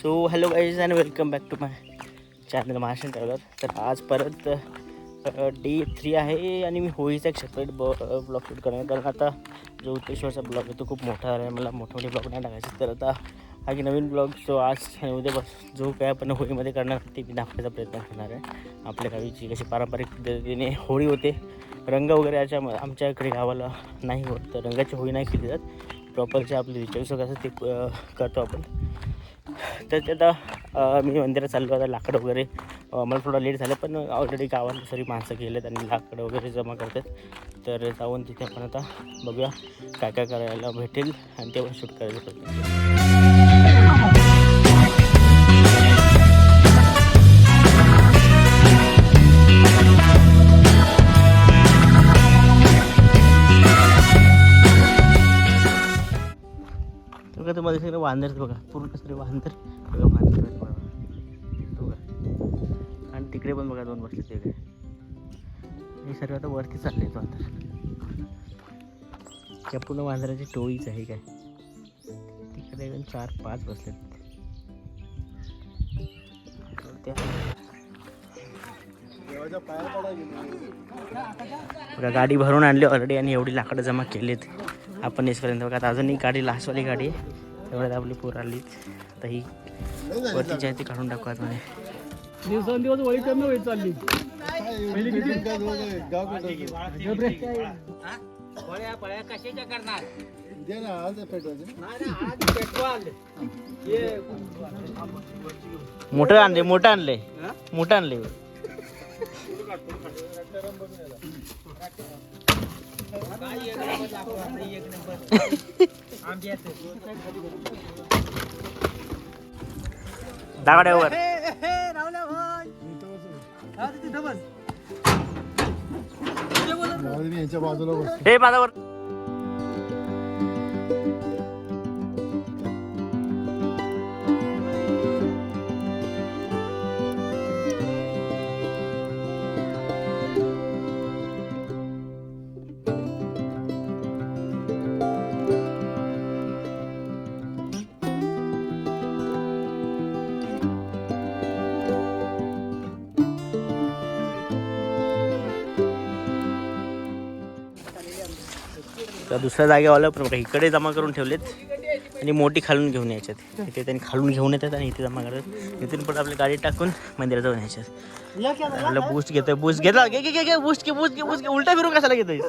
So hello guys and welcome back to my channel Maharashtra traveller. तर आज परत day 3 आहे आणि मी होळीचा एक सेपरेट ब्लॉग शूट करणार, कारण आता जो उत्तेश्वरचा ब्लॉग आहे तो खूप मोठा आहे, मला मोठे मोठे ब्लॉग नाही टाकायचे. तर आता हा की नवीन ब्लॉग जो आज आणि उद्या बस जो काय आपण होळीमध्ये करणार ते मी दाखवायचा प्रयत्न करणार आहे. आपल्या गावीची कशी पारंपरिक पद्धतीने होळी होते, रंग वगैरे आमच्या इकडे गावाला नाही होत, तर रंगाची होळी नाही केली जात. प्रॉपर जे आपले रिच्युअल्स असं ते करतो आपण. तर ते आता मी मंदिरात चाललो. आता लाकडं वगैरे मला थोडा लेट झालं, पण ऑलरेडी गावात सरी माणसं गेलेत आणि लाकडं वगैरे जमा करतात. तर जाऊन तिथे आपण आता बघूया काय काय करायला भेटेल आणि तेव्हा शूट करायचं प्रयत्न. बघा तुम्हाला सगळं वांदर बघा, पूर्ण सगळे वांदर बघा, वांदर आहेत बघा बघा. आणि तिकडे पण बघा दोन बसले तिकडे. हे सर्व आता वरती चालले आहेत वांदर. त्या पूर्ण वांदराची टोळीच आहे काय. तिकडे एकदम 4-5 बसलेत. बघा गाडी भरून आणली ऑलरेडी आणि एवढी लाकडं जमा केलीत आपण इसपर्यंत. बघा आता अजूनही गाडी लास्टवाली गाडी आहे, एवढ्यात आपली पोर आली. आता ही वरती जी आहे ती काढून टाकू आत मध्ये. दिवसेंदिवस वळी कमी होईल चालली. पहिली किती पळ्या कशाच्या करणार? मोठं आणले, मोठं आणले, मोठं आणले. दागड्यावर हे माझ्यावर. तर दुसऱ्या जागेवाला पण इकडे जमा करून ठेवलेत आणि मोठी खालून घेऊन यायच्यात. इथे त्यांनी खालून घेऊन येतात आणि इथे जमा करतात. इथून पण आपली गाडी टाकून मंदिरात जाऊन यायच्यात. आपलं बूस्ट घेतोय, बूस्ट घेतला, घे बूस्ट घे, बूस्ट घे, बूस्ट घे. उलटा फिरून कशाला घेतोय?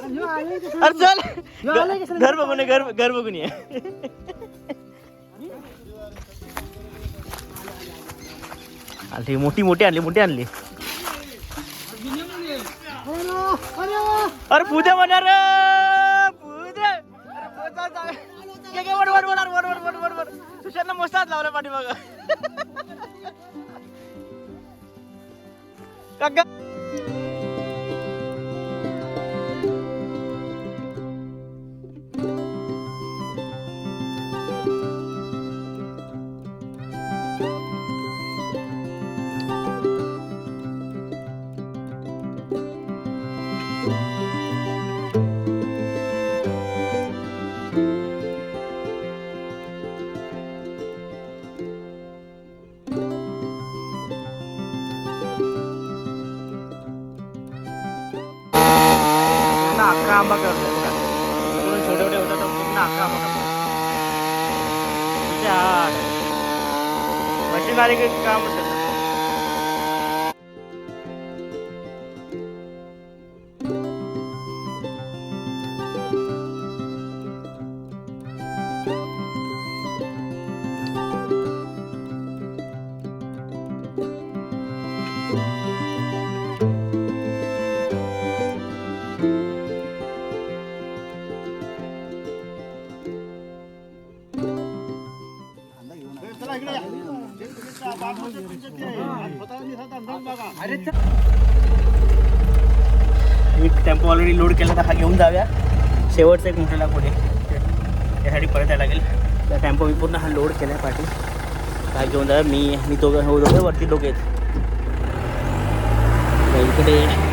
अरे चल घर बघून ये, घर बघून ये. आणली मोठी आणली. अरे पूजा म्हणणार सुशांतला मस्त हात लावला पाठीमागं. काका अकरा आंबा करतो बघा. छोटे छोटे होतात पूर्ण 11 आंबा करतो. मशीन आली की काम होतं. एक टेम्पो ऑलरेडी लोड केला तर हा घेऊन जाऊया. शेवटचा एक मोठा पुढे त्यासाठी परत यायला लागेल. त्या टेम्पो मी पूर्ण हा लोड केला आहे पाठी. काय घेऊन जाऊया. मी दोघं वरती दोघे आहेत. इकडे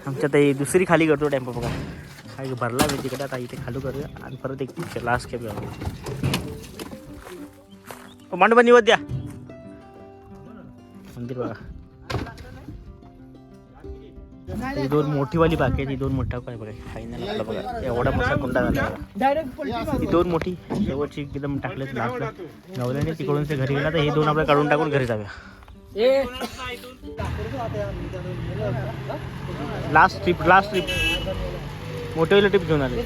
आमच्या आता ही दुसरी खाली करतो टेम्पो बघा. काय भरला मी तिकडे, आता इथे खाली करूया आणि परत एक लास्ट कॅब मांडू पण निवड द्या. मंदिर बघा, ही दोन मोठीवाली बाकी आहे, ती दोन मोठा काय बघा फायनल आपला बघा. एवढा मोठा कुंडा झाला बघा. ही दोन मोठी शेवटची एकदम टाकले लास्टला नवल्याने तिकडून ते घरी गेला. तर हे दोन आपल्या काढून टाकून घरी जाऊया. लास्ट ट्रिप मोठेवाली ट्रिप घेऊन आले.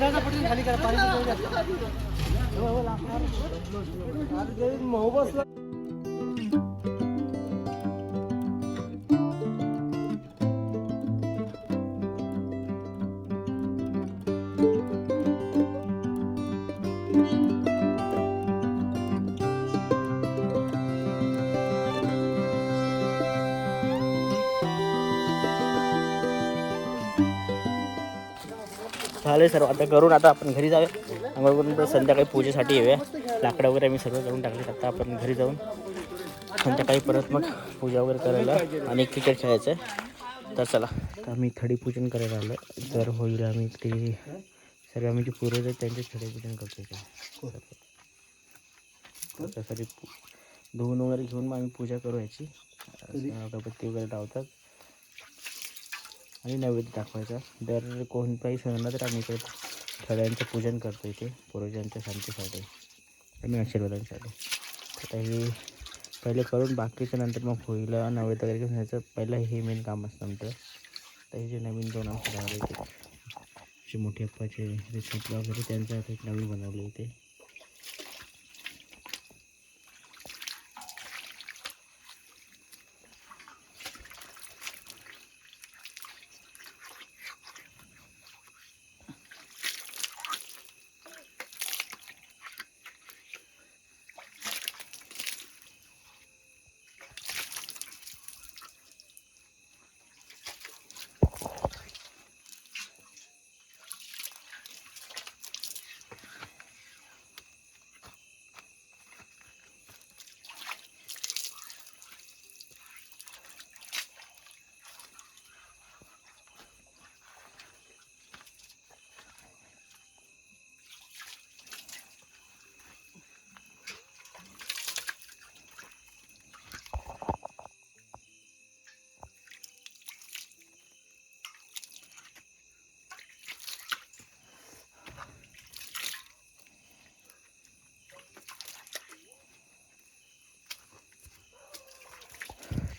झाले सर्व आता करून, आता आपण घरी जाऊया. आंघोळ करून संध्याकाळी पूजेसाठी येऊया. लाकडं वगैरे आम्ही सर्व करून टाकले. आता आपण घरी जाऊन संध्याकाळी परत मग पूजा वगैरे करायला आणि क्रिकेट खेळायचं आहे. तर चला, तर आम्ही थडीपूजन करायला आलो. तर होईल आम्ही ते सर्व आम्ही जे पूर्वज आहेत त्यांचे थडीपूजन करतो. त्यासाठी धुवून वगैरे घेऊन मग आम्ही पूजा करू याची. अगरबत्ती वगैरे लावतात आणि नैवेद्य दाखवायचा. दर कोणताही सणाला तर आम्ही इकडे थड्यांचं पूजन करतो इथे पूर्वजांच्या शांतीसाठी आणि आशीर्वादांसाठी. आता हे पहिले करून बाकीचं नंतर मग होईला नैवेद्य वगैरे घेऊन जायचं. पहिलं हे मेन काम असतं आमचं. तर हे जे नवीन दोन आमचं बनवले इथे जे मोठी अप्पाचे रेसिपी वगैरे त्यांचं आता एक नवीन बनवलं इथे.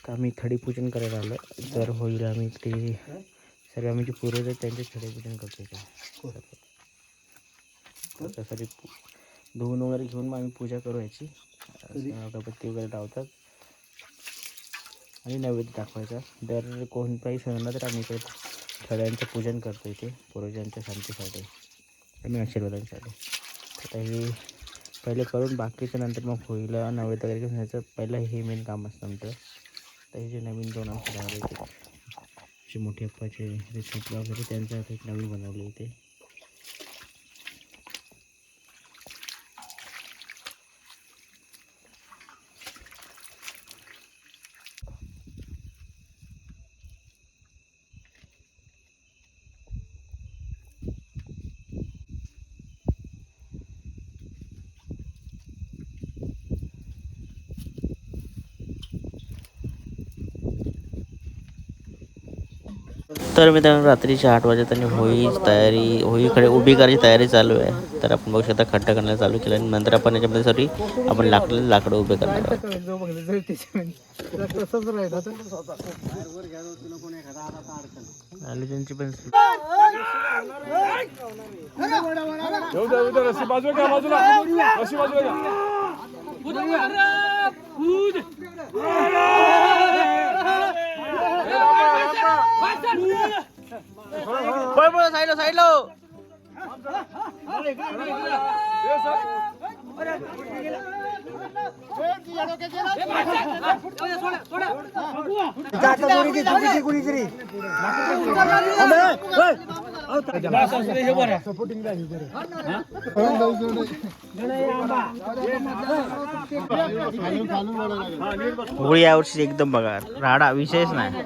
आम्ही थडीपूजन करायला आलो. तर होईल आम्ही ते सर्व आम्ही जे पूर्वज आहेत त्यांचे थडीपूजन करतो. त्यासाठी धुवून वगैरे घेऊन मग आम्ही पूजा करू याची. अगरबत्ती वगैरे लावतात आणि नैवेद्य दाखवायचा. दर कोणताही सणाला तर आम्ही इकडे थड्यांचं पूजन करतो इथे पूर्वजांच्या शांतीसाठी आणि आशीर्वादांसाठी. आता हे पहिले करून बाकीचं नंतर मग होईला नैवेद्य वगैरे घेऊन जायचं. पहिलं हे मेन काम असतं आमचं. तर हे जे नवीन दोन आमचं बनवले इथे जे मोठी अप्पाचे रेसिपी वगैरे त्यांचं आता एक नवीन बनवलं इथे. तर मित्रांनो रात्रीच्या 8 वाजता आणि होळीकडे उभी करायची तयारी चालू आहे. तर आपण बघू शकता खड्डा करण्याला चालू केलं आणि नंतर आपण याच्यामध्ये आपण लाकडं उभे करणार आहोत. त्यांची पण साईडला कुणीतरी होळी यावर्षी एकदम बघा राडा विषयच नाही,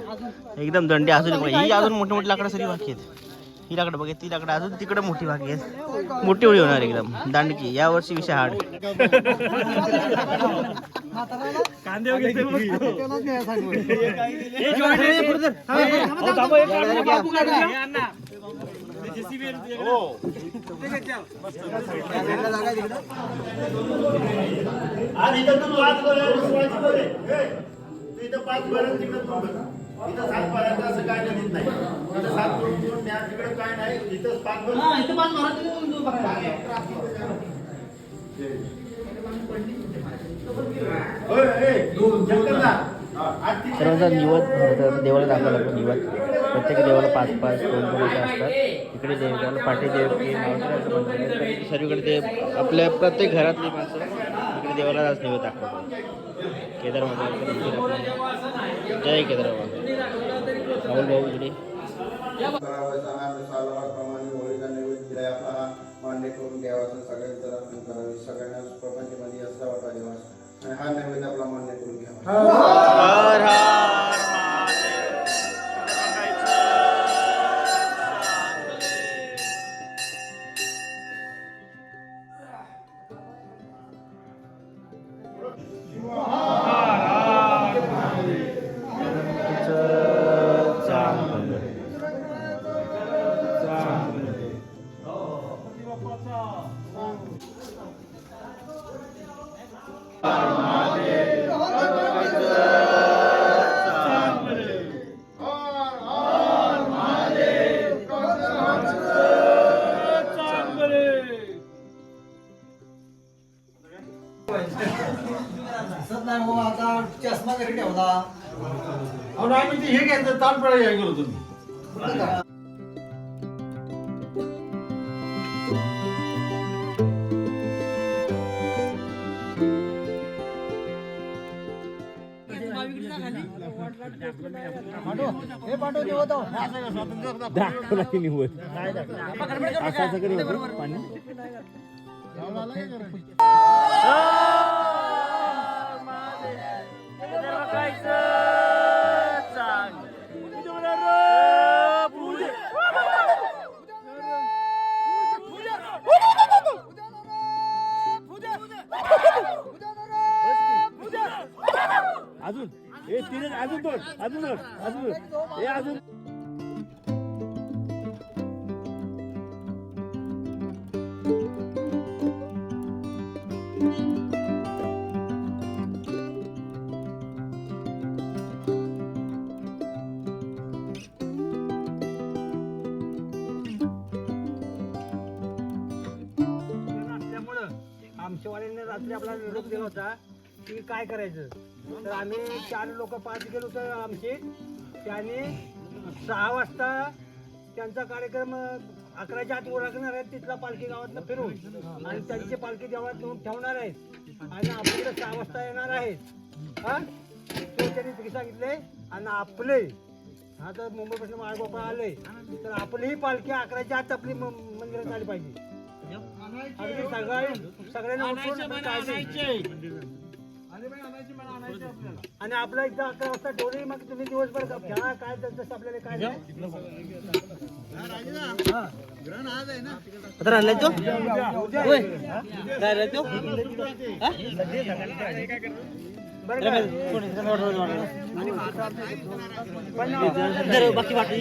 एकदम दंडी अजून बघा. ही अजून मोठी मोठी लाकडं सरी बाकी आहेत. ही लाकडं बघा, ती लाकडं अजून तिकडे मोठी बाकी आहेत. मोठी होळी होणार एकदम दांडकी यावर्षी विषय हार्ड. इथं 7 पर्यंत असं काय नाही नाही. इथं 7 करून त्या तिकडे काय नाही. इथं 5 सर्वांचा निवद देवाला दाखवायला लागतो. निवद प्रत्येक देवाला 5-5 2 असे असतात. इकडे देवाला पाठी देवकी सर्वीकडे ते आपल्या प्रत्येक घरातली माणसं इकडे देवाला आज निवद दाखवतात. केदार जय केदार राहुल भाऊ इकडे होळीचा नैवेद्य दिलाय आपला हा मान्य करून द्यावा. सगळ्यांचं रक्षण करावे. सगळ्यांना प्रपंचमध्ये असावा द्यावा आणि हा नैवेद्य आपला मान्य करून घ्यावा. हे घ्यायचं ताटपळा घ्या गेलो तुम्ही. अजून हे तीन अजून दोन अजून अजून हे अजून आमच्यावाल्यांनी रात्री आपला निरोप दिला होता की काय करायचं. तर आम्ही 4 लोक 5 गेलो तर आमचे त्याने 6 वाजता त्यांचा कार्यक्रम 11च्या आत ओळखणार आहेत. तिथला पालखी गावातनं फिरून आणि त्यांची पालखी देवळात नेऊन ठेवणार आहेत आणि आपल्याकडे 6 वाजता येणार आहेत. हा तो त्यांनी तरी सांगितले. आणि आपले हा तर मुंबईपासून माळगोपा आले तर आपलीही पालखी 11च्या आत आपली मंदिरात आली पाहिजे. अगदी सगळ्यांना आणि आपला एकदा 11 वाजता ठेवली. मग तुम्ही दिवसभर खेळा काय जसं आपल्याला काय बाकी वाटत.